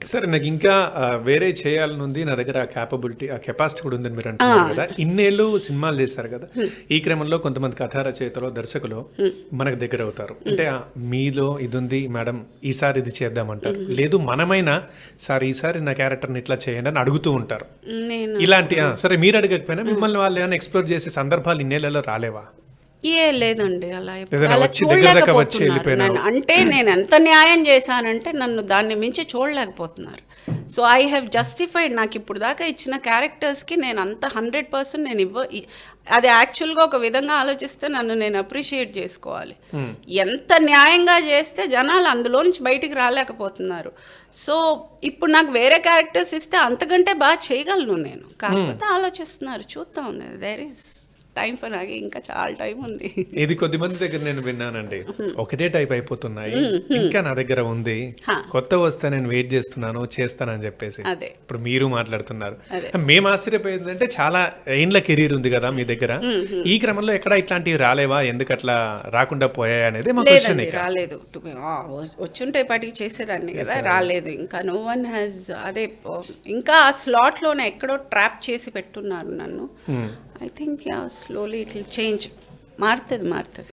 సరే, నాకు ఇంకా వేరే చేయాలని ఉంది, నా దగ్గర ఆ క్యాపబిలిటీ, ఆ కెపాసిటీ కూడా ఉందని మీరు అంటున్నారు కదా. ఇన్నేళ్ళు సినిమాలు చేశారు కదా, ఈ క్రమంలో కొంతమంది కథా రచయితలు, దర్శకులు మనకు దగ్గర అవుతారు. అంటే మీలో ఇది ఉంది మేడం, ఈసారి ఇది చేద్దామంటారు, లేదు మనమైనా సార్ ఈసారి నా క్యారెక్టర్ని ఇట్లా చేయండి అని అడుగుతూ ఉంటారు. ఇలాంటి సరే మీరు అడగకపోయినా మిమ్మల్ని వాళ్ళు ఏమైనా ఎక్స్ప్లోర్ చేసే సందర్భాలు ఇన్నేళ్లలో రాలేవా? లేదండి, అలా ఏదైనా అలా వచ్చి దగ్గర దాకా వచ్చి చూడలేకపోతున్నారు వెళ్ళిపోయినా? అంటే నేను ఎంత న్యాయం చేశానంటే నన్ను దాన్ని మించి చూడలేకపోతున్నారు. So I have justified. నాకు ఇప్పుడు దాకా ఇచ్చిన క్యారెక్టర్స్కి నేను అంత 100% నేను అది యాక్చువల్గా ఒక విధంగా ఆలోచిస్తే నన్ను నేను అప్రిషియేట్ చేసుకోవాలి. ఎంత న్యాయంగా చేస్తే జనాలు అందులో నుంచి బయటికి రాలేకపోతున్నారు. సో ఇప్పుడు నాకు వేరే క్యారెక్టర్స్ ఇస్తే అంతకంటే బాగా చేయగలను నేను. కాకపోతే ఆలోచిస్తున్నారు, చూద్దాం. దేర్ ఈస్ టైం ఫర్ నాకు ఇంకా చాలా టైం ఉంది. ఇది కొద్ది మంది దగ్గర నేను విన్నానండి, ఒకటే టైప్ అయిపోతున్నాయి, ఇంకా నా దగ్గర ఉంది, కొత్త వస్తే నేను వెయిట్ చేస్తున్నాను, చేస్తానని చెప్పేసి. అదే ఇప్పుడు మీరు మాట్లాడుతున్నారు. మేము ఆశ్చర్యపోయిందంటే చాలా ఏండ్ల కెరీర్ ఉంది కదా మీ దగ్గర, ఈ క్రమంలో ఎక్కడ ఇట్లాంటివి రాలేవా, ఎందుకు అట్లా రాకుండా పోయాయి అనేది మా క్వశ్చన్. రాలేదు, వచ్చుంటే పాటికి చేసేదాన్ని కదా, రాలేదు. ఇంకా నో వన్ హ్యాస్ అదే ఇంకా ఆ స్లాట్లోనే ఎక్కడో ట్రాప్ చేసి పెట్టున్నారు నన్ను. I think slowly it will change, మారుతుంది.